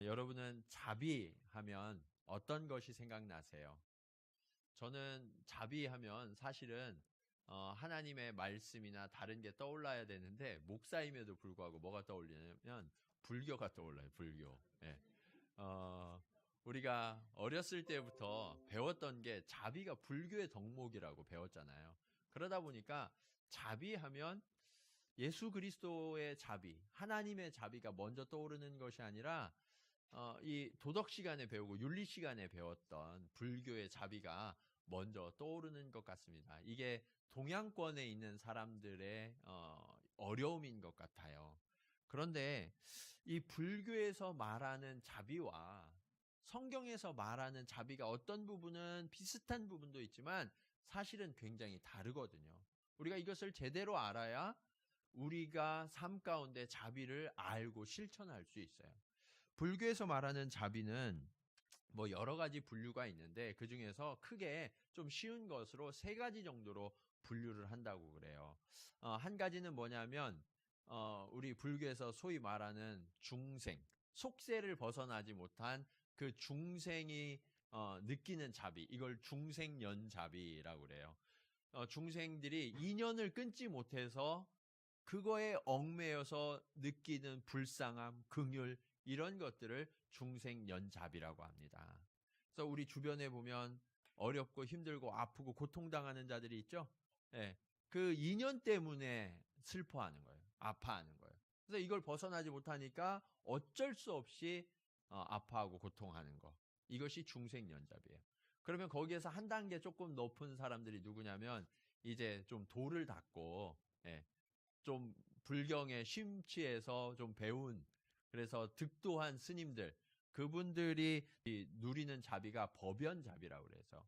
여러분은 자비하면 어떤 것이 생각나세요? 저는 자비하면 사실은 하나님의 말씀이나 다른 게 떠올라야 되는데 목사임에도 불구하고 뭐가 떠올리냐면 불교가 떠올라요. 불교. 예. 어, 우리가 어렸을 때부터 배웠던 게 자비가 불교의 덕목이라고 배웠잖아요. 그러다 보니까 자비하면 예수 그리스도의 자비, 하나님의 자비가 먼저 떠오르는 것이 아니라 이 도덕 시간에 배우고 윤리 시간에 배웠던 불교의 자비가 먼저 떠오르는 것 같습니다. 이게 동양권에 있는 사람들의 어려움인 것 같아요. 그런데 이 불교에서 말하는 자비와 성경에서 말하는 자비가 어떤 부분은 비슷한 부분도 있지만 사실은 굉장히 다르거든요. 우리가 이것을 제대로 알아야 우리가 삶 가운데 자비를 알고 실천할 수 있어요. 불교에서 말하는 자비는 뭐 여러 가지 분류가 있는데 그 중에서 크게 좀 쉬운 것으로 세 가지 정도로 분류를 한다고 그래요. 한 가지는 뭐냐면 우리 불교에서 소위 말하는 중생, 속세를 벗어나지 못한 그 중생이 느끼는 자비, 이걸 중생연자비라고 그래요. 중생들이 인연을 끊지 못해서 그거에 얽매여서 느끼는 불쌍함, 긍휼 이런 것들을 중생연잡이라고 합니다. 그래서 우리 주변에 보면 어렵고 힘들고 아프고 고통당하는 자들이 있죠. 예, 그 인연 때문에 슬퍼하는 거예요. 아파하는 거예요. 그래서 이걸 벗어나지 못하니까 어쩔 수 없이 아파하고 고통하는 거. 이것이 중생연잡이에요. 그러면 거기에서 한 단계 조금 높은 사람들이 누구냐면 이제 좀 도를 닦고 예, 좀 불경에 심취해서 좀 배운 그래서 득도한 스님들 그분들이 누리는 자비가 법연자비라고 그래서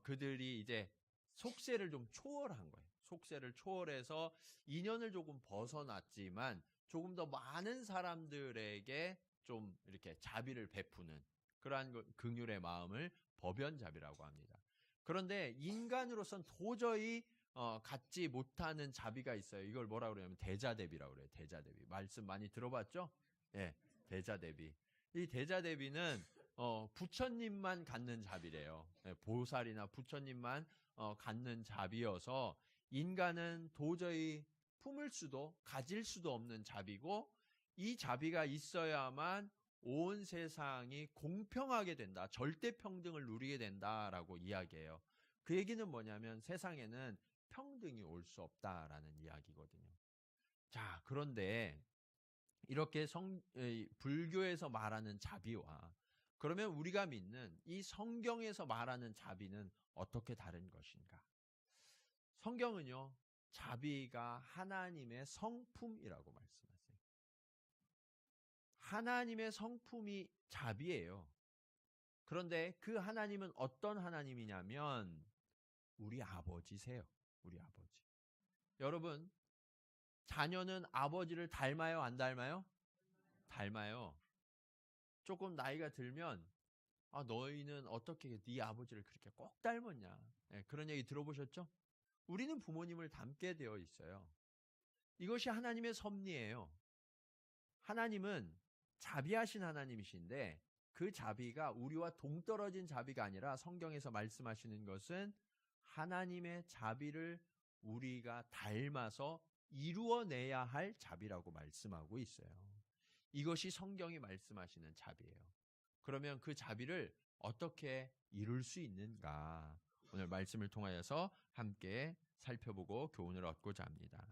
그들이 이제 속세를 좀 초월한 거예요. 속세를 초월해서 인연을 조금 벗어났지만 조금 더 많은 사람들에게 좀 이렇게 자비를 베푸는 그러한 긍휼의 마음을 법연자비라고 합니다. 그런데 인간으로선 도저히 갖지 못하는 자비가 있어요. 이걸 뭐라고 그러냐면 대자대비라고 그래요. 대자대비. 말씀 많이 들어봤죠? 예, 대자대비. 이 대자대비는 부처님만 갖는 자비래요. 예, 보살이나 부처님만 갖는 자비여서 인간은 도저히 품을 수도 가질 수도 없는 자비고 이 자비가 있어야만 온 세상이 공평하게 된다. 절대 평등을 누리게 된다라고 이야기해요. 그 얘기는 뭐냐면 세상에는 평등이 올 수 없다라는 이야기거든요. 자, 그런데 이렇게 불교에서 말하는 자비와 그러면 우리가 믿는 이 성경에서 말하는 자비는 어떻게 다른 것인가? 성경은요, 자비가 하나님의 성품이라고 말씀하세요. 하나님의 성품이 자비예요. 그런데 그 하나님은 어떤 하나님이냐면 우리 아버지세요. 우리 아버지. 여러분, 자녀는 아버지를 닮아요, 안 닮아요? 닮아요. 조금 나이가 들면 너희는 어떻게 네 아버지를 그렇게 꼭 닮았냐? 네, 그런 얘기 들어보셨죠? 우리는 부모님을 닮게 되어 있어요. 이것이 하나님의 섭리예요. 하나님은 자비하신 하나님이신데 그 자비가 우리와 동떨어진 자비가 아니라 성경에서 말씀하시는 것은 하나님의 자비를 우리가 닮아서 이루어내야 할 자비라고 말씀하고 있어요. 이것이 성경이 말씀하시는 자비예요. 그러면 그 자비를 어떻게 이룰 수 있는가? 오늘 말씀을 통하여서 함께 살펴보고 교훈을 얻고자 합니다.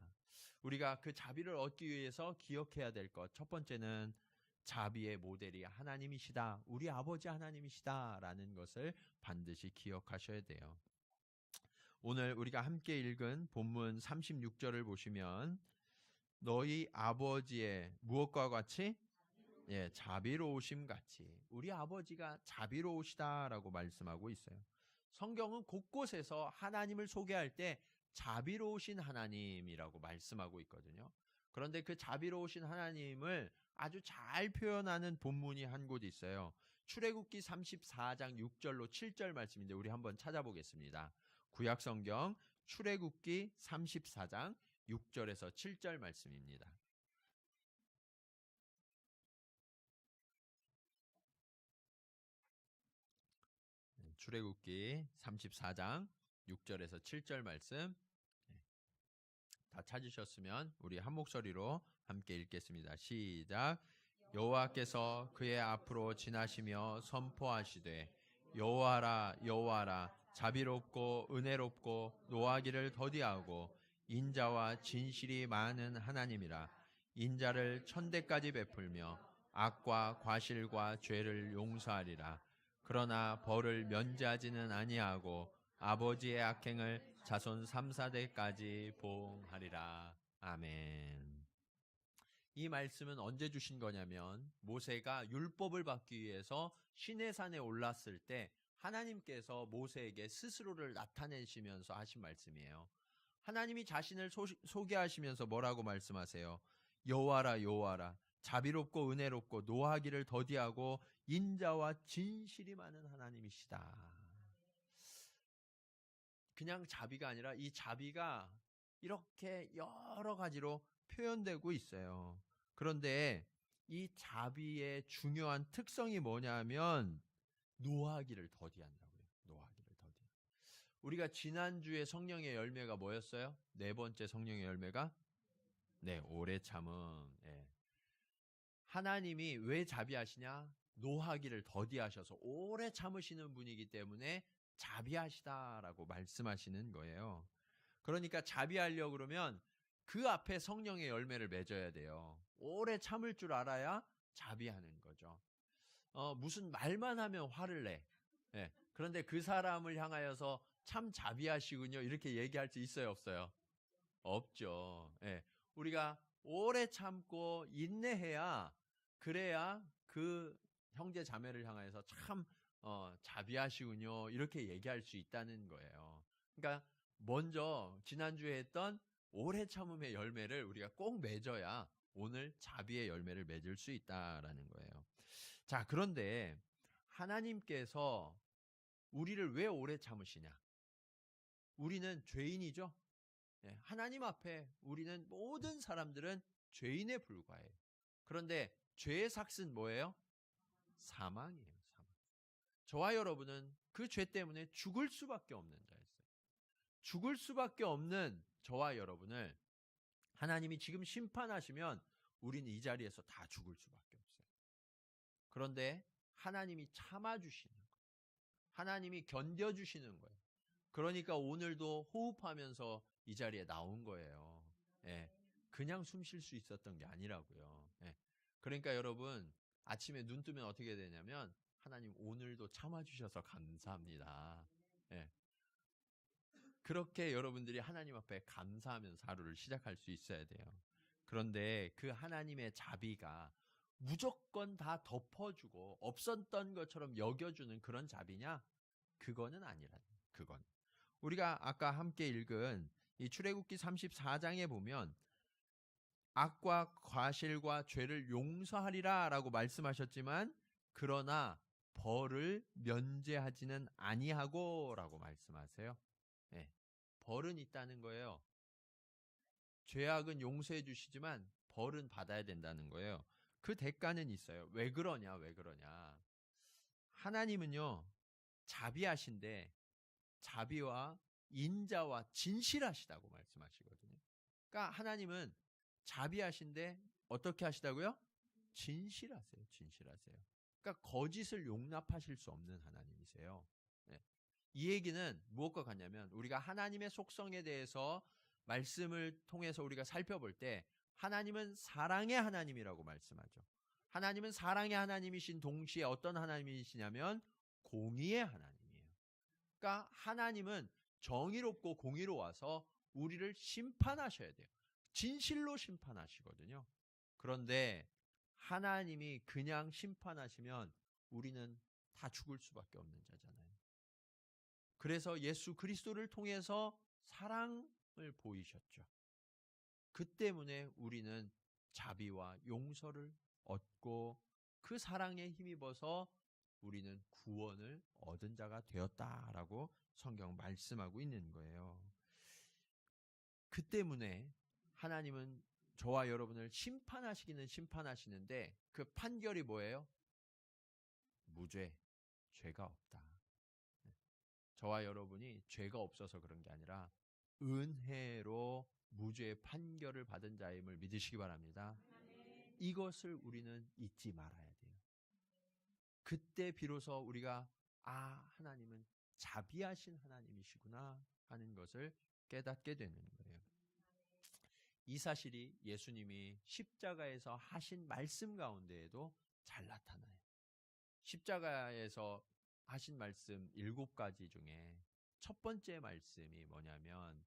우리가 그 자비를 얻기 위해서 기억해야 될 것, 첫 번째는 자비의 모델이 하나님이시다. 우리 아버지 하나님이시다라는 것을 반드시 기억하셔야 돼요. 오늘 우리가 함께 읽은 본문 36절을 보시면 너희 아버지의 무엇과 같이 예, 자비로우심 같이 우리 아버지가 자비로우시다라고 말씀하고 있어요. 성경은 곳곳에서 하나님을 소개할 때 자비로우신 하나님이라고 말씀하고 있거든요. 그런데 그 자비로우신 하나님을 아주 잘 표현하는 본문이 한 곳 있어요. 출애굽기 34장 6절로 7절 말씀인데 우리 한번 찾아보겠습니다. 구약성경 출애굽기 34장 6절에서 7절 말씀입니다. 출애굽기 34장 6절에서 7절 말씀 다 찾으셨으면 우리 한 목소리로 함께 읽겠습니다. 시작. 여호와께서 그의 앞으로 지나시며 선포하시되 여호와라 여호와라 자비롭고 은혜롭고 노하기를 더디하고 인자와 진실이 많은 하나님이라. 인자를 천대까지 베풀며 악과 과실과 죄를 용서하리라. 그러나 벌을 면제하지는 아니하고 아버지의 악행을 자손 3, 4대까지 보응하리라. 아멘. 이 말씀은 언제 주신 거냐면 모세가 율법을 받기 위해서 시내산에 올랐을 때 하나님께서 모세에게 스스로를 나타내시면서 하신 말씀이에요. 하나님이 자신을 소개하시면서 뭐라고 말씀하세요? 여호와라 여호와라 자비롭고 은혜롭고 노하기를 더디하고 인자와 진실이 많은 하나님이시다. 그냥 자비가 아니라 이 자비가 이렇게 여러 가지로 표현되고 있어요. 그런데 이 자비의 중요한 특성이 뭐냐면 노하기를 더디한다고요. 노하기를 더디. 우리가 지난주에 성령의 열매가 뭐였어요? 네 번째 성령의 열매가 오래 참음. 하나님이 왜 자비하시냐? 노하기를 더디하셔서 오래 참으시는 분이기 때문에 자비하시다라고 말씀하시는 거예요. 그러니까 자비하려고 그러면 그 앞에 성령의 열매를 맺어야 돼요. 오래 참을 줄 알아야 자비하는 거죠. 무슨 말만 하면 화를 내. 그런데 그 사람을 향하여서 참 자비하시군요. 이렇게 얘기할 수 있어요, 없어요? 없죠. 우리가 오래 참고 인내해야 그래야 그 형제 자매를 향해서 참 자비하시군요. 이렇게 얘기할 수 있다는 거예요. 그러니까 먼저 지난주에 했던 오래 참음의 열매를 우리가 꼭 맺어야 오늘 자비의 열매를 맺을 수 있다라는 거예요. 자, 그런데 하나님께서 우리를 왜 오래 참으시냐? 우리는 죄인이죠. 하나님 앞에 우리는 모든 사람들은 죄인에 불과해요. 그런데 죄의 삭은 뭐예요? 사망이에요. 사망. 저와 여러분은 그 죄 때문에 죽을 수밖에 없는 자였어요. 죽을 수밖에 없는 저와 여러분을 하나님이 지금 심판하시면 우리는 이 자리에서 다 죽을 수밖에 없어요. 그런데 하나님이 참아주시는 거예요. 하나님이 견뎌주시는 거예요. 그러니까 오늘도 호흡하면서 이 자리에 나온 거예요. 그냥 숨 쉴 수 있었던 게 아니라고요. 그러니까 여러분 아침에 눈 뜨면 어떻게 되냐면 하나님 오늘도 참아주셔서 감사합니다. 그렇게 여러분들이 하나님 앞에 감사하면서 하루를 시작할 수 있어야 돼요. 그런데 그 하나님의 자비가 무조건 다 덮어주고 없었던 것처럼 여겨주는 그런 자비냐? 그거는 아니라. 그건 우리가 아까 함께 읽은 이 출애굽기 34장에 보면 악과 과실과 죄를 용서하리라 라고 말씀하셨지만 그러나 벌을 면제하지는 아니하고 라고 말씀하세요. 벌은 있다는 거예요. 죄악은 용서해 주시지만 벌은 받아야 된다는 거예요. 그 대가는 있어요. 왜 그러냐? 하나님은요 자비하신데 자비와 인자와 진실하시다고 말씀하시거든요. 그러니까 하나님은 자비하신데 어떻게 하시다고요? 진실하세요. 그러니까 거짓을 용납하실 수 없는 하나님이세요. 이 얘기는 무엇과 같냐면 우리가 하나님의 속성에 대해서 말씀을 통해서 우리가 살펴볼 때 하나님은 사랑의 하나님이라고 말씀하죠. 하나님은 사랑의 하나님이신 동시에 어떤 하나님이시냐면 공의의 하나님이에요. 그러니까 하나님은 정의롭고 공의로워서 우리를 심판하셔야 돼요. 진실로 심판하시거든요. 그런데 하나님이 그냥 심판하시면 우리는 다 죽을 수밖에 없는 자잖아요. 그래서 예수 그리스도를 통해서 사랑을 보이셨죠. 그 때문에 우리는 자비와 용서를 얻고 그 사랑에 힘입어서 우리는 구원을 얻은 자가 되었다라고 성경 말씀하고 있는 거예요. 그 때문에 하나님은 저와 여러분을 심판하시기는 심판하시는데 그 판결이 뭐예요? 무죄, 죄가 없다. 저와 여러분이 죄가 없어서 그런 게 아니라 은혜로 무죄의 판결을 받은 자임을 믿으시기 바랍니다. 이것을 우리는 잊지 말아야 돼요. 그때 비로소 우리가 하나님은 자비하신 하나님이시구나 하는 것을 깨닫게 되는 거예요. 이 사실이 예수님이 십자가에서 하신 말씀 가운데에도 잘 나타나요. 십자가에서 하신 말씀 7가지 중에 첫 번째 말씀이 뭐냐면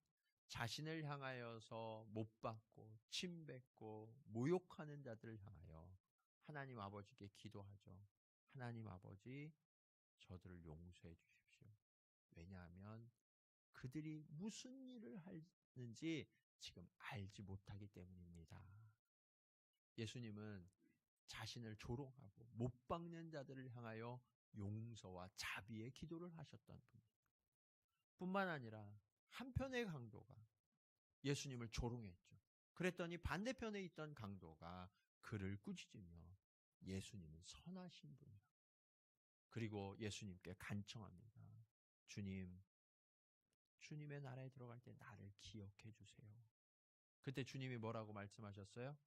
자신을 향하여서 못 박고 침뱉고 모욕하는 자들을 향하여 하나님 아버지께 기도하죠. 하나님 아버지, 저들을 용서해 주십시오. 왜냐하면 그들이 무슨 일을 하는지 지금 알지 못하기 때문입니다. 예수님은 자신을 조롱하고 못 박는 자들을 향하여 용서와 자비의 기도를 하셨던 분입니다. 뿐만 아니라 한편의 강도가 예수님을 조롱했죠. 그랬더니 반대편에 있던 강도가 그를 꾸짖으며 예수님은 선하신 분이라. 그리고 예수님께 간청합니다. 주님, 주님의 나라에 들어갈 때 나를 기억해 주세요. 그때 주님이 뭐라고 말씀하셨어요?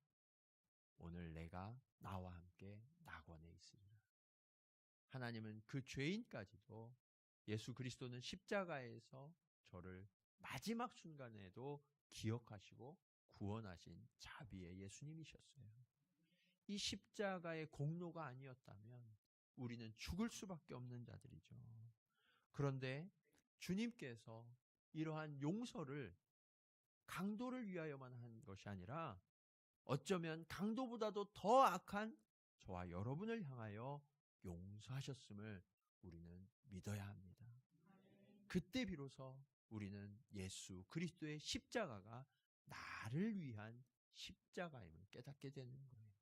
오늘 내가 나와 함께 낙원에 있으리라. 하나님은 그 죄인까지도 예수 그리스도는 십자가에서 저를 마지막 순간에도 기억하시고 구원하신 자비의 예수님이셨어요. 이 십자가의 공로가 아니었다면 우리는 죽을 수밖에 없는 자들이죠. 그런데 주님께서 이러한 용서를 강도를 위하여만 한 것이 아니라 어쩌면 강도보다도 더 악한 저와 여러분을 향하여 용서하셨음을 우리는 믿어야 합니다. 그때 비로소 우리는 예수 그리스도의 십자가가 나를 위한 십자가임을 깨닫게 되는 거예요.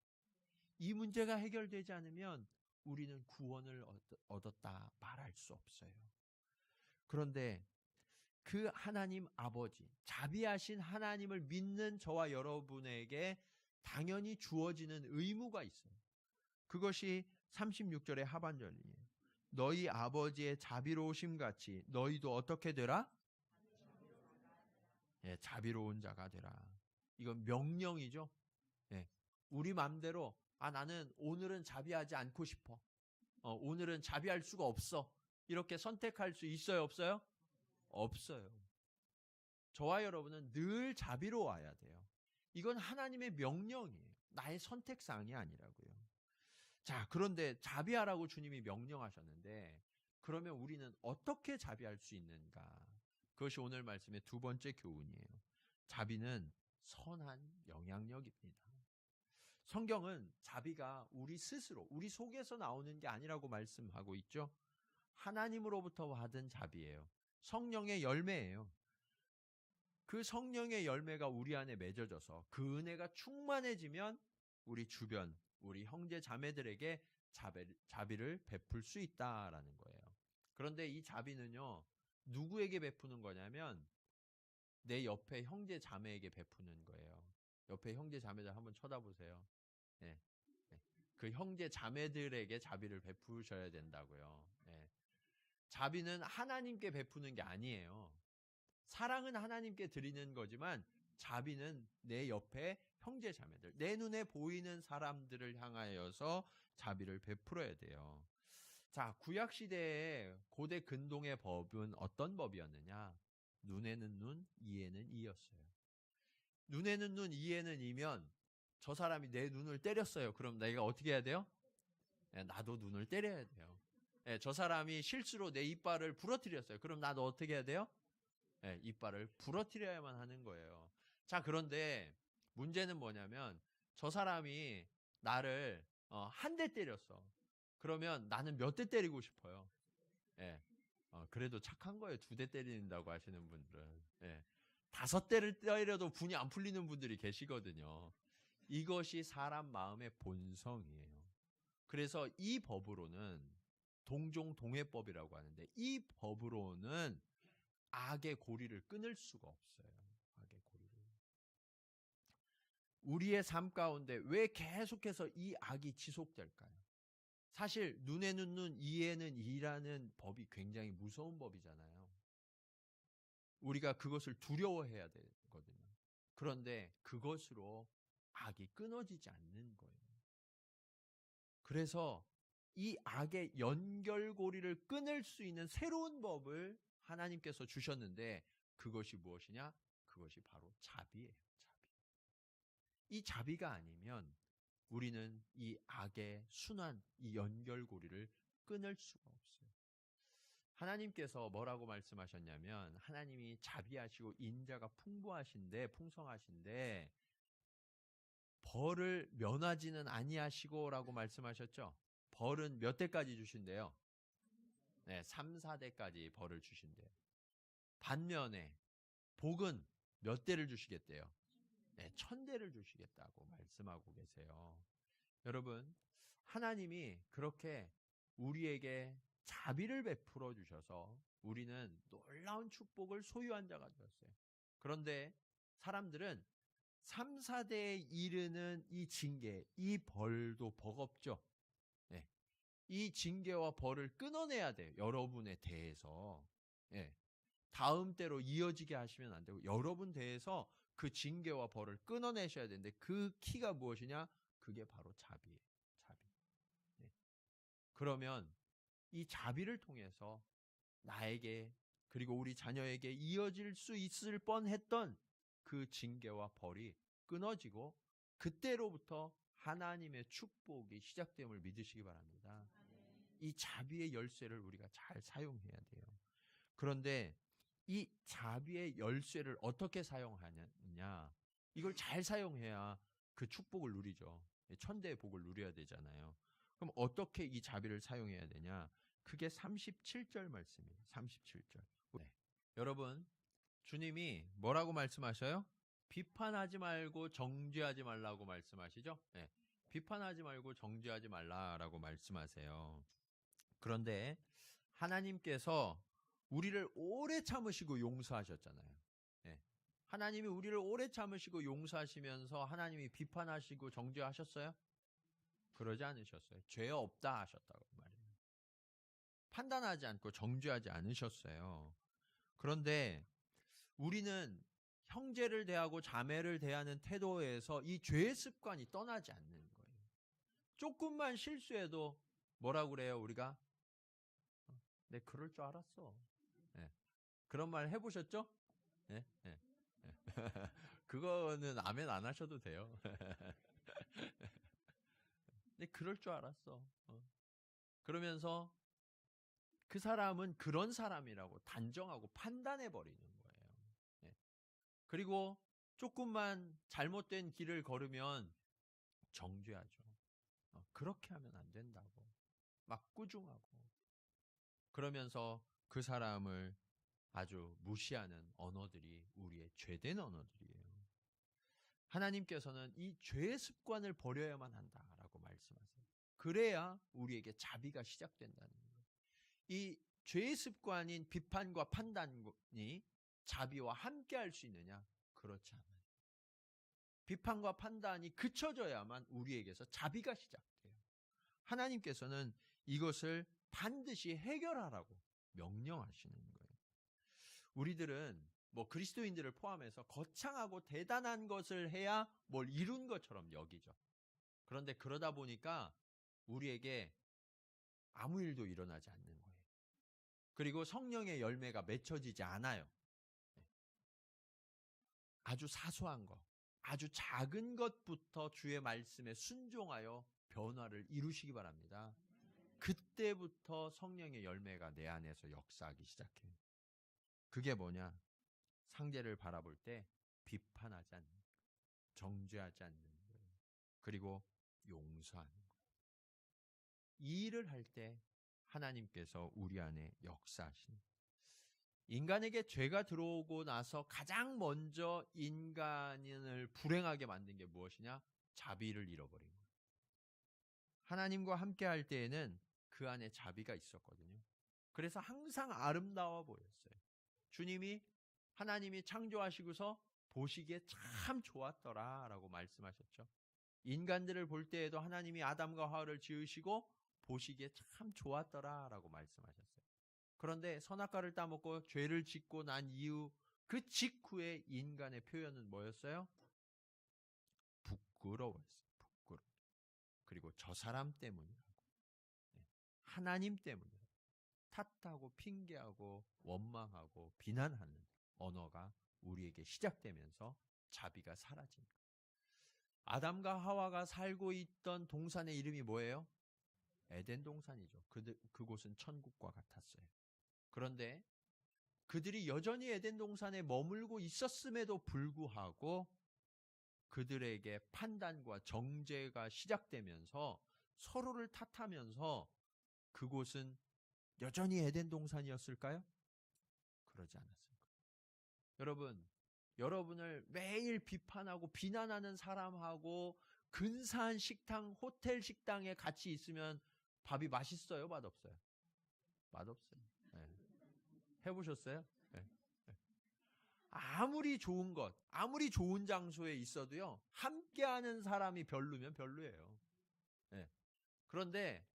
이 문제가 해결되지 않으면 우리는 구원을 얻었다 말할 수 없어요. 그런데 그 하나님 아버지, 자비하신 하나님을 믿는 저와 여러분에게 당연히 주어지는 의무가 있어요. 그것이 36절의 하반절이에요. 너희 아버지의 자비로우심 같이 너희도 어떻게 되라? 자비로운 자가 되라. 이건 명령이죠. 우리 마음대로 나는 오늘은 자비하지 않고 싶어. 오늘은 자비할 수가 없어. 이렇게 선택할 수 있어요, 없어요? 없어요. 저와 여러분은 늘 자비로워야 돼요. 이건 하나님의 명령이에요. 나의 선택사항이 아니라고요. 자, 그런데 자비하라고 주님이 명령하셨는데 그러면 우리는 어떻게 자비할 수 있는가? 그것이 오늘 말씀의 두 번째 교훈이에요. 자비는 선한 영향력입니다. 성경은 자비가 우리 스스로, 우리 속에서 나오는 게 아니라고 말씀하고 있죠. 하나님으로부터 받은 자비예요. 성령의 열매예요. 그 성령의 열매가 우리 안에 맺어져서 그 은혜가 충만해지면 우리 주변, 우리 형제 자매들에게 자비를 베풀 수 있다라는 거예요. 그런데 이 자비는요, 누구에게 베푸는 거냐면 내 옆에 형제 자매에게 베푸는 거예요. 옆에 형제 자매들 한번 쳐다보세요. 네. 그 형제 자매들에게 자비를 베푸셔야 된다고요. 자비는 하나님께 베푸는 게 아니에요. 사랑은 하나님께 드리는 거지만 자비는 내 옆에 형제 자매들, 내 눈에 보이는 사람들을 향하여서 자비를 베풀어야 돼요. 자, 구약 시대의 고대 근동의 법은 어떤 법이었느냐? 눈에는 눈, 이에는 이였어요. 눈에는 눈, 이에는 이면 저 사람이 내 눈을 때렸어요. 그럼 내가 어떻게 해야 돼요? 나도 눈을 때려야 돼요. 저 사람이 실수로 내 이빨을 부러뜨렸어요. 그럼 나도 어떻게 해야 돼요? 이빨을 부러뜨려야만 하는 거예요. 자, 그런데 문제는 뭐냐면 저 사람이 나를 한 대 때렸어. 그러면 나는 몇 대 때리고 싶어요? 그래도 착한 거예요. 2대 때린다고 하시는 분들은. 5대를 때려도 분이 안 풀리는 분들이 계시거든요. 이것이 사람 마음의 본성이에요. 그래서 이 법으로는 동종동해법이라고 하는데 이 법으로는 악의 고리를 끊을 수가 없어요. 악의 고리를. 우리의 삶 가운데 왜 계속해서 이 악이 지속될까요? 사실 눈에는 눈, 이에는 이라는 법이 굉장히 무서운 법이잖아요. 우리가 그것을 두려워해야 되거든요. 그런데 그것으로 악이 끊어지지 않는 거예요. 그래서 이 악의 연결고리를 끊을 수 있는 새로운 법을 하나님께서 주셨는데 그것이 무엇이냐? 그것이 바로 자비예요. 이 자비가 아니면 우리는 이 악의 순환, 이 연결고리를 끊을 수가 없어요. 하나님께서 뭐라고 말씀하셨냐면 하나님이 자비하시고 인자가 풍성하신데 벌을 면하지는 아니하시고라고 말씀하셨죠. 벌은 몇 대까지 주신대요? 네, 3, 4대까지 벌을 주신대요. 반면에 복은 몇 대를 주시겠대요? 네, 1000대를 주시겠다고 말씀하고 계세요. 여러분, 하나님이 그렇게 우리에게 자비를 베풀어 주셔서 우리는 놀라운 축복을 소유한 자가 되었어요. 그런데 사람들은 3, 4대에 이르는 이 징계, 이 벌도 버겁죠. 네. 이 징계와 벌을 끊어내야 돼요. 여러분에 대해서. 네. 다음 때로 이어지게 하시면 안 되고 여러분 대해서 그 징계와 벌을 끊어내셔야 되는데 그 키가 무엇이냐? 그게 바로 자비예요. 자비. 네. 그러면 이 자비를 통해서 나에게 그리고 우리 자녀에게 이어질 수 있을 뻔했던 그 징계와 벌이 끊어지고 그때로부터 하나님의 축복이 시작됨을 믿으시기 바랍니다. 이 자비의 열쇠를 우리가 잘 사용해야 돼요. 그런데 이 자비의 열쇠를 어떻게 사용하느냐? 이걸 잘 사용해야 그 축복을 누리죠. 천대의 복을 누려야 되잖아요. 그럼 어떻게 이 자비를 사용해야 되냐? 그게 37절 말씀이에요. 37절. 네. 여러분, 주님이 뭐라고 말씀하셔요? 비판하지 말고 정죄하지 말라고 말씀하시죠? 네. 비판하지 말고 정죄하지 말라라고 말씀하세요. 그런데 하나님께서 우리를 오래 참으시고 용서하셨잖아요. 네. 하나님이 우리를 오래 참으시고 용서하시면서 하나님이 비판하시고 정죄하셨어요? 그러지 않으셨어요. 죄 없다 하셨다고 말이에요. 판단하지 않고 정죄하지 않으셨어요. 그런데 우리는 형제를 대하고 자매를 대하는 태도에서 이 죄의 습관이 떠나지 않는 거예요. 조금만 실수해도 뭐라고 그래요, 우리가? 네, 그럴 줄 알았어. 네. 그런 말 해보셨죠? 네? 네. 네. 그거는 아멘 안 하셔도 돼요. 네, 그럴 줄 알았어. 그러면서 그 사람은 그런 사람이라고 단정하고 판단해버리는 거예요. 네. 그리고 조금만 잘못된 길을 걸으면 정죄하죠. 그렇게 하면 안 된다고. 막 꾸중하고. 그러면서 그 사람을 아주 무시하는 언어들이 우리의 죄된 언어들이에요. 하나님께서는 이 죄의 습관을 버려야만 한다라고 말씀하세요. 그래야 우리에게 자비가 시작된다는 거예요. 이 죄의 습관인 비판과 판단이 자비와 함께 할 수 있느냐? 그렇지 않아요. 비판과 판단이 그쳐져야만 우리에게서 자비가 시작돼요. 하나님께서는 이것을 반드시 해결하라고 명령하시는 거예요. 우리들은 뭐 그리스도인들을 포함해서 거창하고 대단한 것을 해야 뭘 이룬 것처럼 여기죠. 그런데 그러다 보니까 우리에게 아무 일도 일어나지 않는 거예요. 그리고 성령의 열매가 맺혀지지 않아요. 아주 사소한 것, 아주 작은 것부터 주의 말씀에 순종하여 변화를 이루시기 바랍니다. 그때부터 성령의 열매가 내 안에서 역사하기 시작해요. 그게 뭐냐? 상대를 바라볼 때 비판하지 않는 거예요. 정죄하지 않는 거예요. 그리고 용서하는 거예요. 이 일을 할 때 하나님께서 우리 안에 역사하시는 거예요. 인간에게 죄가 들어오고 나서 가장 먼저 인간을 불행하게 만든 게 무엇이냐? 자비를 잃어버린 거예요. 하나님과 함께 할 때에는 그 안에 자비가 있었거든요. 그래서 항상 아름다워 보였어요. 주님이 하나님이 창조하시고서 보시기에 참 좋았더라 라고 말씀하셨죠. 인간들을 볼 때에도 하나님이 아담과 하와를 지으시고 보시기에 참 좋았더라라고 말씀하셨어요. 그런데 선악과를 따먹고 죄를 짓고 난 이후 그 직후에 인간의 표현은 뭐였어요? 부끄러웠어요. 부끄러. 그리고 저 사람 때문이라고. 하나님 때문이라고. 탓하고 핑계하고 원망하고 비난하는 언어가 우리에게 시작되면서 자비가 사라진 거예요. 아담과 하와가 살고 있던 동산의 이름이 뭐예요? 에덴 동산이죠. 그곳은 천국과 같았어요. 그런데 그들이 여전히 에덴 동산에 머물고 있었음에도 불구하고 그들에게 판단과 정죄가 시작되면서 서로를 탓하면서 그곳은 여전히 에덴 동산이었을까요? 그러지 않았을 거예요. 여러분, 여러분을 매일 비판하고 비난하는 사람하고 근사한 식당, 호텔 식당에 같이 있으면 밥이 맛있어요? 맛없어요? 맛없어요. 네. 해보셨어요? 네. 아무리 좋은 것, 아무리 좋은 장소에 있어도요, 함께하는 사람이 별로면 별로예요. 네. 그런데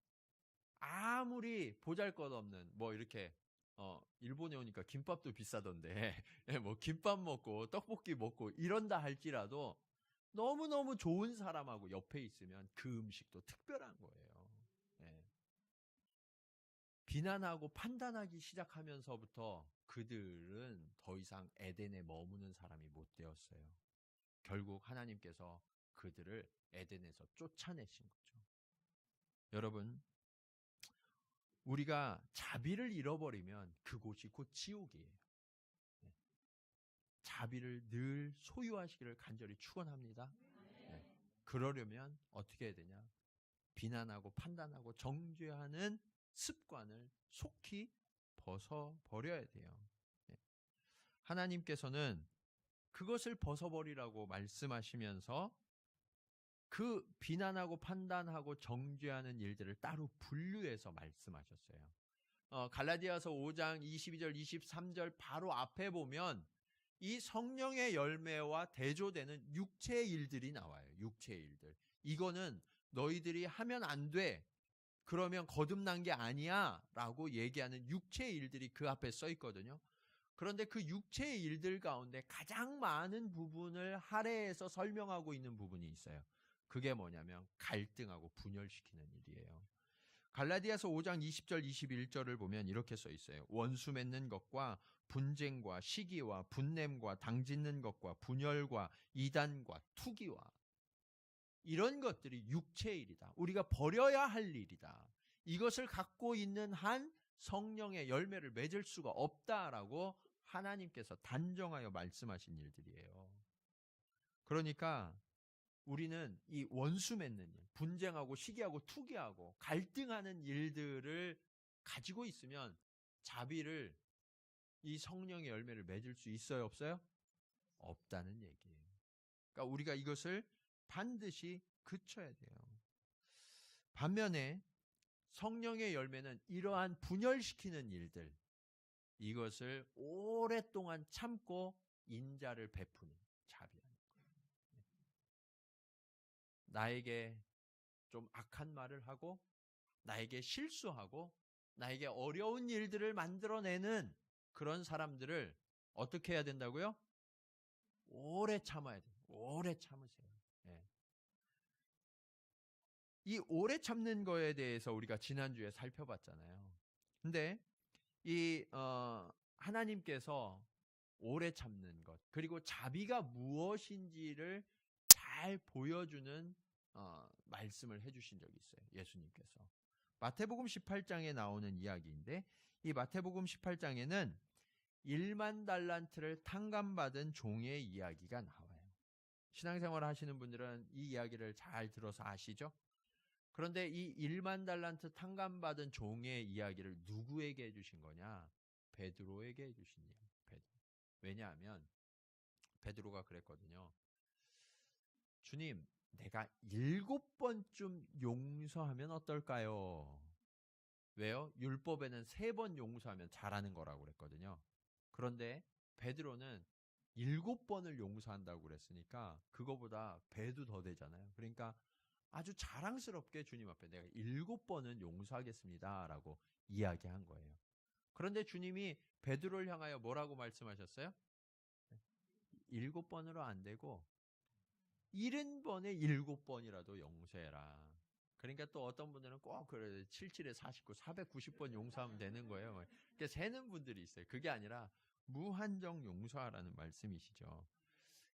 아무리 보잘것없는 뭐 이렇게 일본에 오니까 김밥도 비싸던데 뭐 김밥 먹고 떡볶이 먹고 이런다 할지라도 너무너무 좋은 사람하고 옆에 있으면 그 음식도 특별한 거예요. 예. 비난하고 판단하기 시작하면서부터 그들은 더 이상 에덴에 머무는 사람이 못 되었어요. 결국 하나님께서 그들을 에덴에서 쫓아내신 거죠. 여러분, 우리가 자비를 잃어버리면 그곳이 곧 지옥이에요. 자비를 늘 소유하시기를 간절히 축원합니다. 네. 그러려면 어떻게 해야 되냐? 비난하고 판단하고 정죄하는 습관을 속히 벗어버려야 돼요. 네. 하나님께서는 그것을 벗어버리라고 말씀하시면서 그 비난하고 판단하고 정죄하는 일들을 따로 분류해서 말씀하셨어요. 갈라디아서 5장 22절 23절 바로 앞에 보면 이 성령의 열매와 대조되는 육체의 일들이 나와요. 육체의 일들. 이거는 너희들이 하면 안 돼. 그러면 거듭난 게 아니야. 라고 얘기하는 육체의 일들이 그 앞에 써 있거든요. 그런데 그 육체의 일들 가운데 가장 많은 부분을 할애해서 설명하고 있는 부분이 있어요. 그게 뭐냐면 갈등하고 분열시키는 일이에요. 갈라디아서 5장 20절 21절을 보면 이렇게 써 있어요. 원수 맺는 것과 분쟁과 시기와 분냄과 당짓는 것과 분열과 이단과 투기와 이런 것들이 육체의 일이다. 우리가 버려야 할 일이다. 이것을 갖고 있는 한 성령의 열매를 맺을 수가 없다라고 하나님께서 단정하여 말씀하신 일들이에요. 그러니까 우리는 이 원수 맺는 일, 분쟁하고 시기하고 투기하고 갈등하는 일들을 가지고 있으면 자비를 이 성령의 열매를 맺을 수 있어요, 없어요? 없다는 얘기예요. 그러니까 우리가 이것을 반드시 그쳐야 돼요. 반면에 성령의 열매는 이러한 분열시키는 일들, 이것을 오랫동안 참고 인자를 베푸는 자비하는 거예요. 나에게 좀 악한 말을 하고 나에게 실수하고 나에게 어려운 일들을 만들어내는 그런 사람들을 어떻게 해야 된다고요? 오래 참아야 돼요. 오래 참으세요. 예. 이 오래 참는 거에 대해서 우리가 지난주에 살펴봤잖아요. 근데 이 하나님께서 오래 참는 것 그리고 자비가 무엇인지를 잘 보여주는 말씀을 해주신 적이 있어요. 예수님께서 마태복음 18장에 나오는 이야기인데 이 마태복음 18장에는 1만 달란트를 탕감받은 종의 이야기가 나와요. 신앙생활 하시는 분들은 이 이야기를 잘 들어서 아시죠? 그런데 이 1만 달란트 탕감받은 종의 이야기를 누구에게 해주신 거냐? 베드로에게 해주신 이야기. 베드로. 왜냐하면 베드로가 그랬거든요. 주님, 내가 7번쯤 용서하면 어떨까요? 왜요? 율법에는 3번 용서하면 잘하는 거라고 그랬거든요. 그런데 베드로는 7번을 용서한다고 그랬으니까 그거보다 배도 더 되잖아요. 그러니까 아주 자랑스럽게 주님 앞에 내가 7번은 용서하겠습니다 라고 이야기한 거예요. 그런데 주님이 베드로를 향하여 뭐라고 말씀하셨어요? 7번으로 안 되고 70번에 7번이라도 용서해라. 그러니까 또 어떤 분들은 꼭 그래 77에 49, 490번 용서하면 되는 거예요. 그러니까 세는 분들이 있어요. 그게 아니라 무한정 용서하라는 말씀이시죠.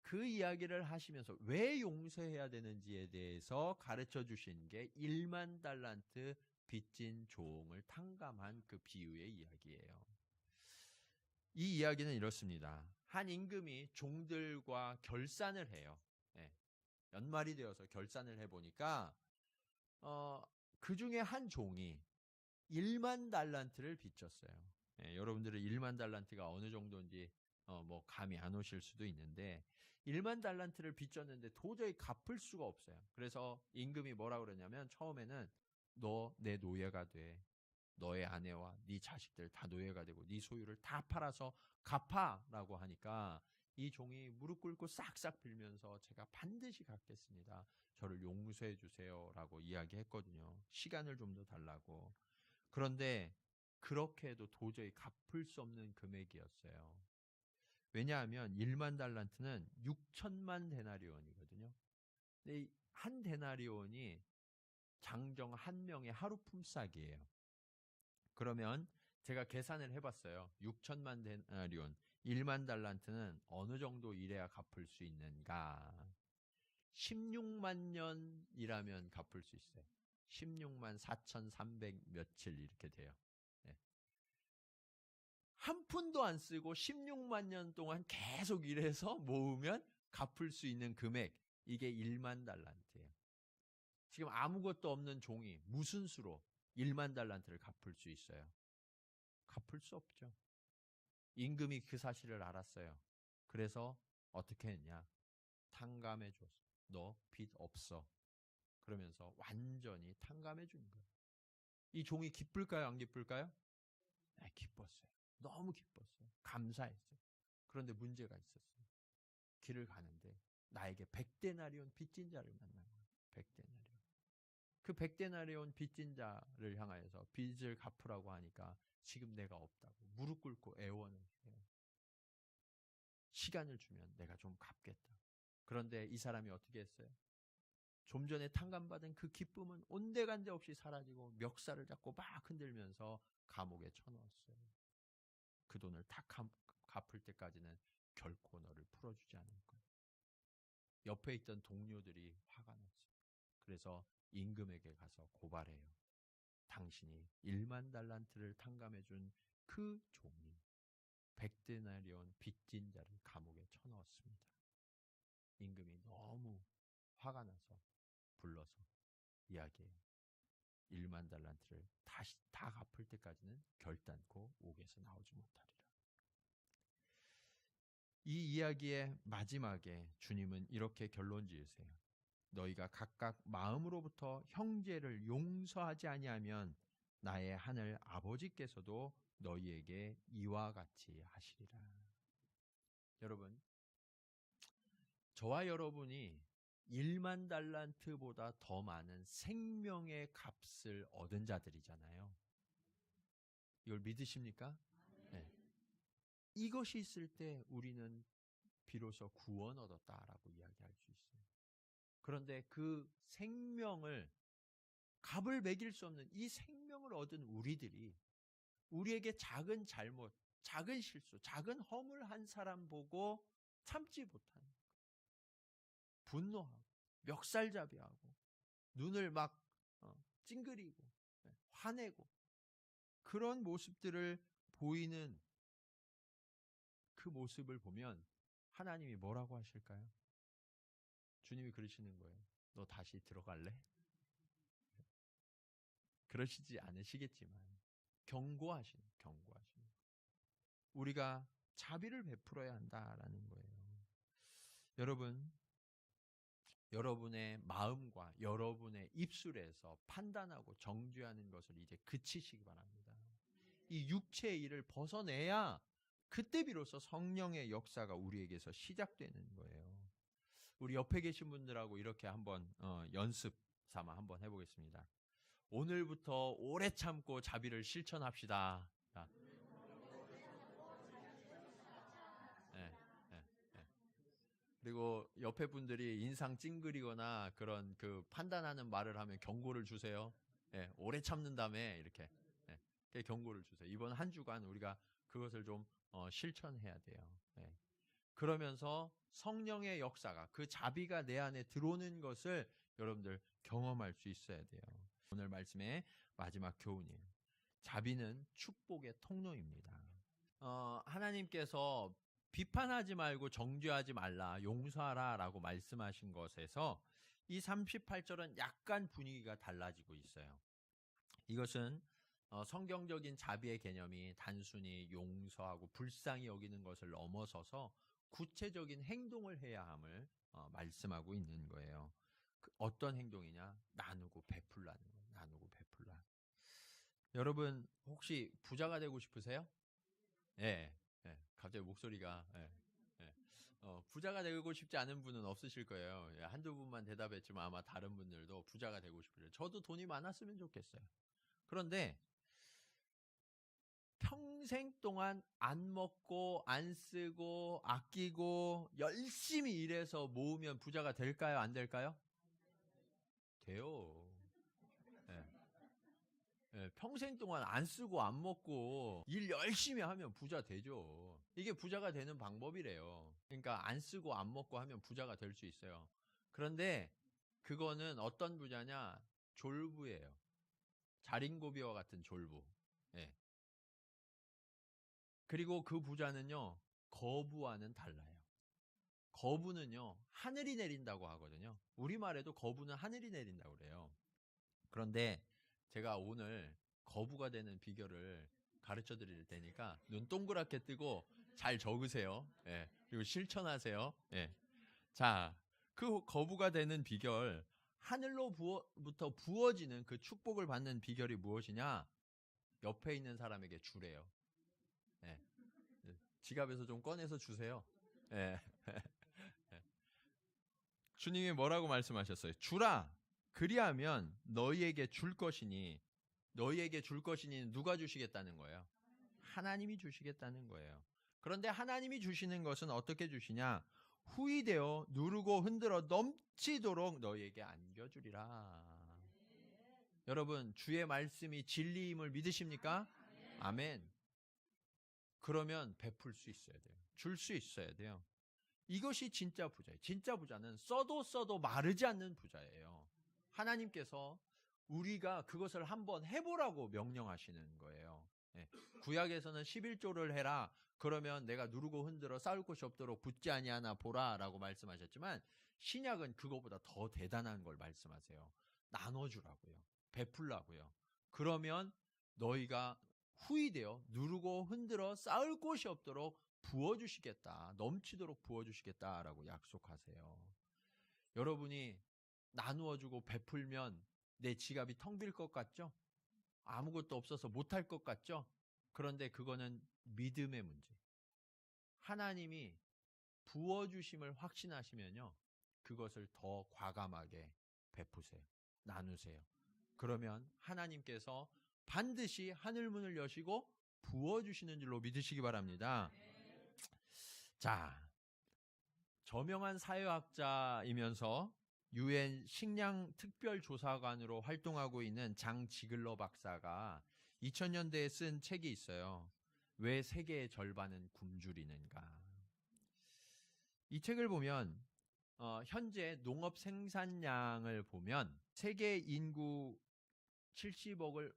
그 이야기를 하시면서 왜 용서해야 되는지에 대해서 가르쳐 주신 게 1만 달란트 빚진 종을 탕감한 그 비유의 이야기예요. 이 이야기는 이렇습니다. 한 임금이 종들과 결산을 해요. 네. 연말이 되어서 결산을 해보니까 그 중에 한 종이 1만 달란트를 빚졌어요. 네, 여러분들은 1만 달란트가 어느 정도인지 뭐 감이 안 오실 수도 있는데 1만 달란트를 빚졌는데 도저히 갚을 수가 없어요. 그래서 임금이 뭐라 그러냐면 처음에는 너 내 노예가 돼. 너의 아내와 네 자식들 다 노예가 되고 네 소유를 다 팔아서 갚아라고 하니까 이 종이 무릎 꿇고 싹싹 빌면서 제가 반드시 갚겠습니다. 저를 용서해 주세요라고 이야기했거든요. 시간을 좀 더 달라고. 그런데 그렇게 해도 도저히 갚을 수 없는 금액이었어요. 왜냐하면 1만 달란트는 6천만 데나리온이거든요. 근데 한 데나리온이 장정 한 명의 하루 품삯이에요. 그러면 제가 계산을 해봤어요. 6천만 데나리온, 1만 달란트는 어느 정도 일해야 갚을 수 있는가? 16만 년이라면 갚을 수 있어요. 16만 4,300 며칠 이렇게 돼요. 네. 한 푼도 안 쓰고 16만 년 동안 계속 일해서 모으면 갚을 수 있는 금액, 이게 1만 달란트예요. 지금 아무것도 없는 종이 무슨 수로 1만 달란트를 갚을 수 있어요? 갚을 수 없죠. 임금이 그 사실을 알았어요. 그래서 어떻게 했냐? 탕감해 줬어. 너 빚 없어. 그러면서 완전히 탕감해 준 거예요. 이 종이 기쁠까요? 안 기쁠까요? 네, 기뻤어요. 너무 기뻤어요. 감사했어요. 그런데 문제가 있었어요. 길을 가는데 나에게 100데나리온 빚진 자를 만난 거예요. 100데나리온. 그 100데나리온 빚진 자를 향하여서 빚을 갚으라고 하니까 지금 내가 없다고 무릎 꿇고 애원을 해요. 시간을 주면 내가 좀 갚겠다. 그런데 이 사람이 어떻게 했어요? 좀 전에 탕감받은 그 기쁨은 온데간데 없이 사라지고 멱살을 잡고 막 흔들면서 감옥에 쳐넣었어요. 그 돈을 다 갚을 때까지는 결코 너를 풀어주지 않을 거야. 옆에 있던 동료들이 화가 났어요. 그래서 임금에게 가서 고발해요. 당신이 1만 달란트를 탕감해준 그 종이 100데나리온 빚진 자를 감옥에 쳐넣었습니다. 임금이 너무 화가 나서 불러서 이야기해요. 1만 달란트를 다시 다 갚을 때까지는 결단코 옥에서 나오지 못하리라. 이 이야기의 마지막에 주님은 이렇게 결론 지으세요. 너희가 각각 마음으로부터 형제를 용서하지 아니하면 나의 하늘 아버지께서도 너희에게 이와 같이 하시리라. 여러분, 저와 여러분이 1만 달란트보다 더 많은 생명의 값을 얻은 자들이잖아요. 이걸 믿으십니까? 네. 이것이 있을 때 우리는 비로소 구원 얻었다라고 이야기할 수 있어요. 그런데 그 생명을 값을 매길 수 없는 이 생명을 얻은 우리들이 우리에게 작은 잘못, 작은 실수, 작은 허물 한 사람 보고 참지 못하는 거예요. 분노하고 멱살잡이하고 눈을 막 찡그리고 화내고 그런 모습들을 보이는 그 모습을 보면 하나님이 뭐라고 하실까요? 주님이 그러시는 거예요. 너 다시 들어갈래? 그러시지 않으시겠지만 경고하시는. 우리가 자비를 베풀어야 한다라는 거예요. 여러분, 여러분의 마음과 여러분의 입술에서 판단하고 정죄하는 것을 이제 그치시기 바랍니다. 이 육체의 일을 벗어내야 그때 비로소 성령의 역사가 우리에게서 시작되는 거예요. 우리 옆에 계신 분들하고 이렇게 한번 연습 삼아 한번 해보겠습니다. 오늘부터 오래 참고 자비를 실천합시다. 자, 예, 예, 예. 그리고 옆에 분들이 인상 찡그리거나 그런 그 판단하는 말을 하면 경고를 주세요. 예, 오래 참는 다음에 이렇게 경고를 주세요. 이번 한 주간 우리가 그것을 좀 실천해야 돼요. 예. 그러면서 성령의 역사가 그 자비가 내 안에 들어오는 것을 여러분들 경험할 수 있어야 돼요. 오늘 말씀의 마지막 교훈이에요. 자비는 축복의 통로입니다. 하나님께서 비판하지 말고 정죄하지 말라, 용서하라 라고 말씀하신 것에서 이 38절은 약간 분위기가 달라지고 있어요. 이것은 성경적인 자비의 개념이 단순히 용서하고 불쌍히 여기는 것을 넘어서서 구체적인 행동을 해야 함을 말씀하고 있는 거예요. 어떤 행동이냐? 나누고 베풀라는 거예요. 나누고 베풀라. 여러분 혹시 부자가 되고 싶으세요? 예. 예. 갑자기 목소리가 부자가 되고 싶지 않은 분은 없으실 거예요. 예, 한두 분만 대답했지만 아마 다른 분들도 부자가 되고 싶으세요. 저도 돈이 많았으면 좋겠어요. 그런데 평생 동안 안 먹고 안 쓰고 아끼고 열심히 일해서 모으면 부자가 될까요? 안 될까요? 돼요. 예. 예, 평생 동안 안 쓰고 안 먹고 일 열심히 하면 부자 되죠. 이게 부자가 되는 방법이래요. 그러니까 안 쓰고 안 먹고 하면 부자가 될 수 있어요. 그런데 그거는 어떤 부자냐? 졸부예요. 자린고비와 같은 졸부. 예. 그리고 그 부자는요, 거부와는 달라요. 거부는요, 하늘이 내린다고 하거든요. 우리말에도 거부는 하늘이 내린다고 그래요. 그런데 제가 오늘 거부가 되는 비결을 가르쳐 드릴 테니까 눈 동그랗게 뜨고 잘 적으세요. 예. 그리고 실천하세요. 예. 자, 그 거부가 되는 비결, 하늘로부터 부어지는 그 축복을 받는 비결이 무엇이냐? 옆에 있는 사람에게 주래요. 예. 지갑에서 좀 꺼내서 주세요. 예. 주님이 뭐라고 말씀하셨어요? 주라. 그리하면 너희에게 줄 것이니, 너희에게 줄 것이니 누가 주시겠다는 거예요? 하나님이 주시겠다는 거예요. 그런데 하나님이 주시는 것은 어떻게 주시냐? 후히 되어 누르고 흔들어 넘치도록 너희에게 안겨주리라. 여러분, 주의 말씀이 진리임을 믿으십니까? 아멘. 그러면 베풀 수 있어야 돼요. 줄 수 있어야 돼요. 이것이 진짜 부자예요. 진짜 부자는 써도 마르지 않는 부자예요. 하나님께서 우리가 그것을 한번 해보라고 명령하시는 거예요. 예. 구약에서는 11조를 해라. 그러면 내가 누르고 흔들어 쌓을 곳이 없도록 굳지 아니하나 보라 라고 말씀하셨지만 신약은 그거보다 더 대단한 걸 말씀하세요. 나눠주라고요. 베풀라고요. 그러면 너희가 후이되어 누르고 흔들어 쌓을 곳이 없도록 부어주시겠다. 넘치도록 부어주시겠다라고 약속하세요. 여러분이 나누어주고 베풀면 내 지갑이 텅 빌 것 같죠? 아무것도 없어서 못할 것 같죠? 그런데 그거는 믿음의 문제. 하나님이 부어주심을 확신하시면요. 그것을 더 과감하게 베푸세요. 나누세요. 그러면 하나님께서 반드시 하늘문을 여시고 부어주시는 줄로 믿으시기 바랍니다. 자, 저명한 사회학자이면서 UN 식량 특별조사관으로 활동하고 있는 장 지글러 박사가 2000년대에 쓴 책이 있어요. 왜 세계의 절반은 굶주리는가? 이 책을 보면 현재 농업 생산량을 보면 세계 인구 70억을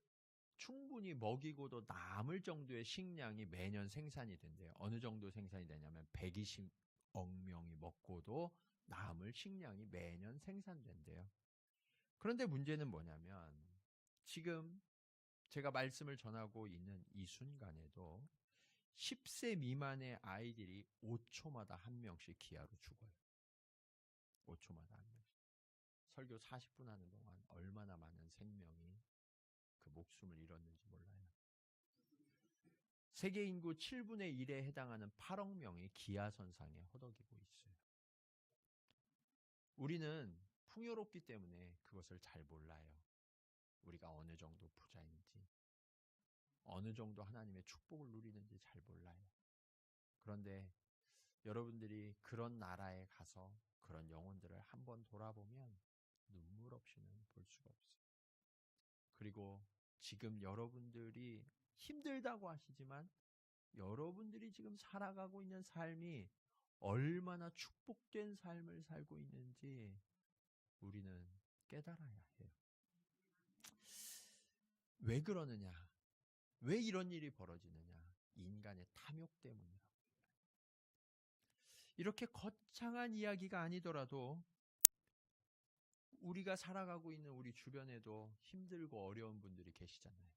충분히 먹이고도 남을 정도의 식량이 매년 생산이 된대요. 어느 정도 생산이 되냐면 120억 명이 먹고도 남을 식량이 매년 생산된대요. 그런데 문제는 뭐냐면 지금 제가 말씀을 전하고 있는 이 순간에도 10세 미만의 아이들이 5초마다 한 명씩 기아로 죽어요. 5초마다 한 명씩. 설교 40분 하는 동안 얼마나 많은 생명이 그 목숨을 잃었는지 몰라요. 세계 인구 7분의 1에 해당하는 8억 명이 기아선상에 허덕이고 있어요. 우리는 풍요롭기 때문에 그것을 잘 몰라요. 우리가 어느 정도 부자인지, 어느 정도 하나님의 축복을 누리는지 잘 몰라요. 그런데 여러분들이 그런 나라에 가서 그런 영혼들을 한번 돌아보면 눈물 없이는 볼 수가 없어요. 그리고 지금 여러분들이 힘들다고 하시지만 여러분들이 지금 살아가고 있는 삶이 얼마나 축복된 삶을 살고 있는지 우리는 깨달아야 해요. 왜 그러느냐? 왜 이런 일이 벌어지느냐? 인간의 탐욕 때문이라고. 이렇게 거창한 이야기가 아니더라도 우리가 살아가고 있는 우리 주변에도 힘들고 어려운 분들이 계시잖아요.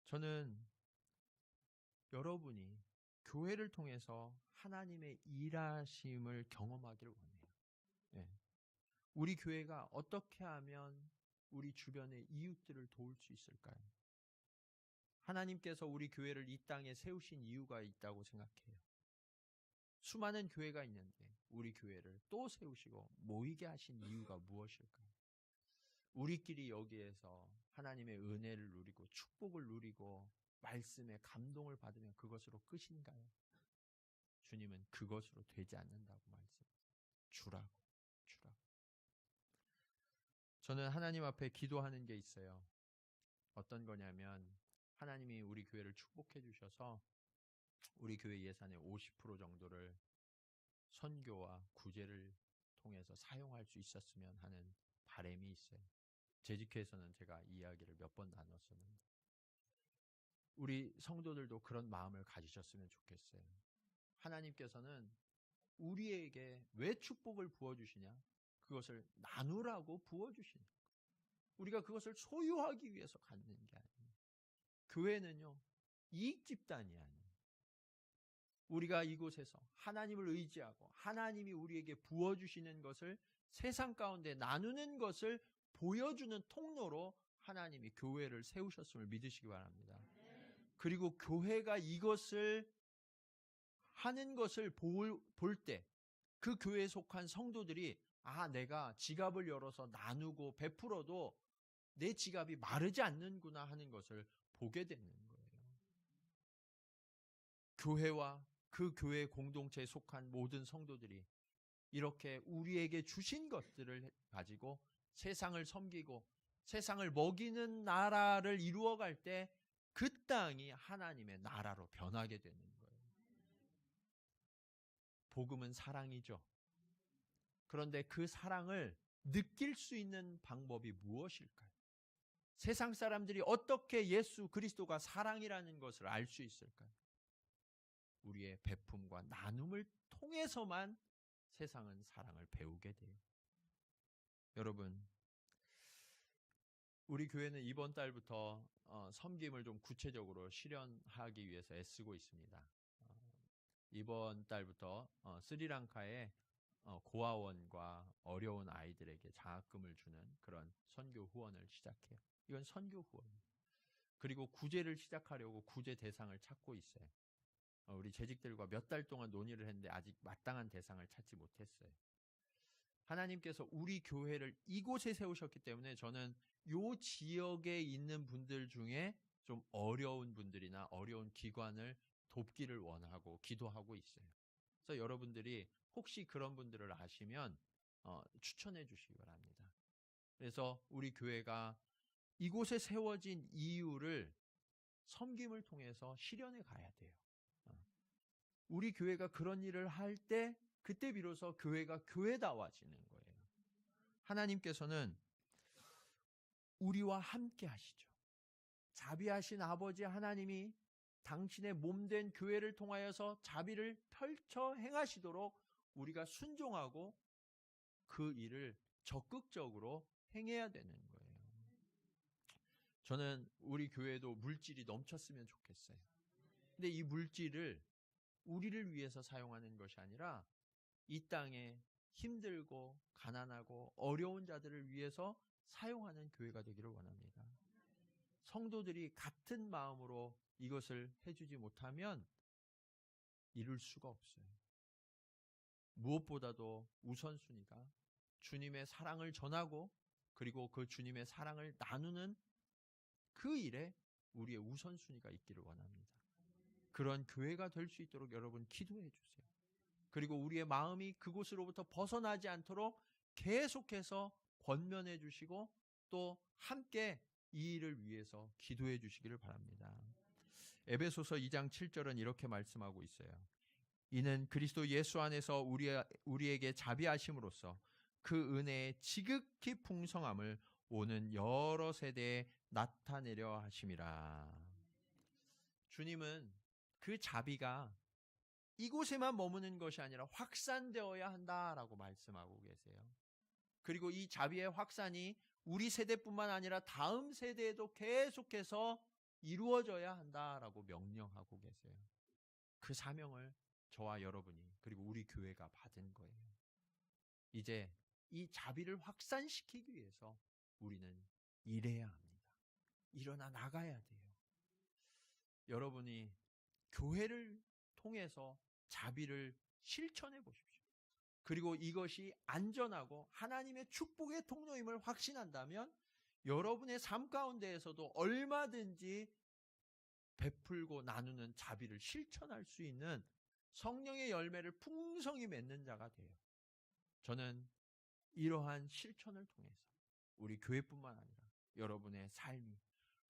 저는 여러분이 교회를 통해서 하나님의 일하심을 경험하기를 원해요. 네. 우리 교회가 어떻게 하면 우리 주변의 이웃들을 도울 수 있을까요? 하나님께서 우리 교회를 이 땅에 세우신 이유가 있다고 생각해요. 수많은 교회가 있는데 우리 교회를 또 세우시고 모이게 하신 이유가 무엇일까요? 우리끼리 여기에서 하나님의 은혜를 누리고 축복을 누리고 말씀에 감동을 받으면 그것으로 끝인가요? 주님은 그것으로 되지 않는다고 말씀하세요. 주라고. 저는 하나님 앞에 기도하는 게 있어요. 어떤 거냐면 하나님이 우리 교회를 축복해 주셔서 우리 교회 예산의 50% 정도를 선교와 구제를 통해서 사용할 수 있었으면 하는 바람이 있어요. 재직회에서는 제가 이 이야기를 몇 번 나눴었는데 우리 성도들도 그런 마음을 가지셨으면 좋겠어요. 하나님께서는 우리에게 왜 축복을 부어주시냐? 그것을 나누라고 부어주시는 거예요. 우리가 그것을 소유하기 위해서 갖는 게 아니에요. 교회는요, 이익 집단이 아니에요. 우리가 이곳에서 하나님을 의지하고 하나님이 우리에게 부어주시는 것을 세상 가운데 나누는 것을 보여주는 통로로 하나님이 교회를 세우셨음을 믿으시기 바랍니다. 그리고 교회가 이것을 하는 것을 볼 때 그 교회에 속한 성도들이 내가 지갑을 열어서 나누고 베풀어도 내 지갑이 마르지 않는구나 하는 것을 보게 되는 거예요. 교회와 그 교회 공동체에 속한 모든 성도들이 이렇게 우리에게 주신 것들을 가지고 세상을 섬기고 세상을 먹이는 나라를 이루어갈 때 그 땅이 하나님의 나라로 변하게 되는 거예요. 복음은 사랑이죠. 그런데 그 사랑을 느낄 수 있는 방법이 무엇일까요? 세상 사람들이 어떻게 예수 그리스도가 사랑이라는 것을 알 수 있을까요? 우리의 베품과 나눔을 통해서만 세상은 사랑을 배우게 돼요. 여러분, 우리 교회는 이번 달부터 섬김을 좀 구체적으로 실현하기 위해서 애쓰고 있습니다. 이번 달부터 스리랑카에 고아원과 어려운 아이들에게 장학금을 주는 그런 선교 후원을 시작해요. 이건 선교 후원이에요. 그리고 구제를 시작하려고 구제 대상을 찾고 있어요. 우리 재직들과 몇 달 동안 논의를 했는데 아직 마땅한 대상을 찾지 못했어요. 하나님께서 우리 교회를 이곳에 세우셨기 때문에 저는 이 지역에 있는 분들 중에 좀 어려운 분들이나 어려운 기관을 돕기를 원하고 기도하고 있어요. 그래서 여러분들이 혹시 그런 분들을 아시면 추천해 주시기 바랍니다. 그래서 우리 교회가 이곳에 세워진 이유를 섬김을 통해서 실현해 가야 돼요. 우리 교회가 그런 일을 할 때 그때 비로소 교회가 교회다워지는 거예요. 하나님께서는 우리와 함께 하시죠. 자비하신 아버지 하나님이 당신의 몸된 교회를 통하여서 자비를 펼쳐 행하시도록 우리가 순종하고 그 일을 적극적으로 행해야 되는 거예요. 저는 우리 교회도 물질이 넘쳤으면 좋겠어요. 근데 이 물질을 우리를 위해서 사용하는 것이 아니라 이 땅에 힘들고 가난하고 어려운 자들을 위해서 사용하는 교회가 되기를 원합니다. 성도들이 같은 마음으로 이것을 해주지 못하면 이룰 수가 없어요. 무엇보다도 우선순위가 주님의 사랑을 전하고 그리고 그 주님의 사랑을 나누는 그 일에 우리의 우선순위가 있기를 원합니다. 그런 교회가 될 수 있도록 여러분 기도해 주세요. 그리고 우리의 마음이 그곳으로부터 벗어나지 않도록 계속해서 권면해 주시고 또 함께 이 일을 위해서 기도해 주시기를 바랍니다. 에베소서 2장 7절은 이렇게 말씀하고 있어요. 이는 그리스도 예수 안에서 우리에게 자비하심으로써 그 은혜의 지극히 풍성함을 오는 여러 세대에 나타내려 하심이라. 주님은 그 자비가 이곳에만 머무는 것이 아니라 확산되어야 한다라고 말씀하고 계세요. 그리고 이 자비의 확산이 우리 세대뿐만 아니라 다음 세대에도 계속해서 이루어져야 한다라고 명령하고 계세요. 그 사명을 저와 여러분이 그리고 우리 교회가 받은 거예요. 이제 이 자비를 확산시키기 위해서 우리는 일해야 합니다. 일어나 나가야 돼요. 여러분이 교회를 통해서 자비를 실천해 보십시오. 그리고 이것이 안전하고 하나님의 축복의 통로임을 확신한다면 여러분의 삶 가운데에서도 얼마든지 베풀고 나누는 자비를 실천할 수 있는 성령의 열매를 풍성히 맺는 자가 돼요. 저는 이러한 실천을 통해서 우리 교회뿐만 아니라 여러분의 삶이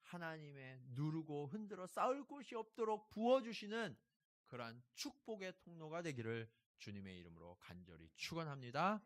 하나님의 누르고 흔들어 쌓을 곳이 없도록 부어주시는 그러한 축복의 통로가 되기를 주님의 이름으로 간절히 축원합니다.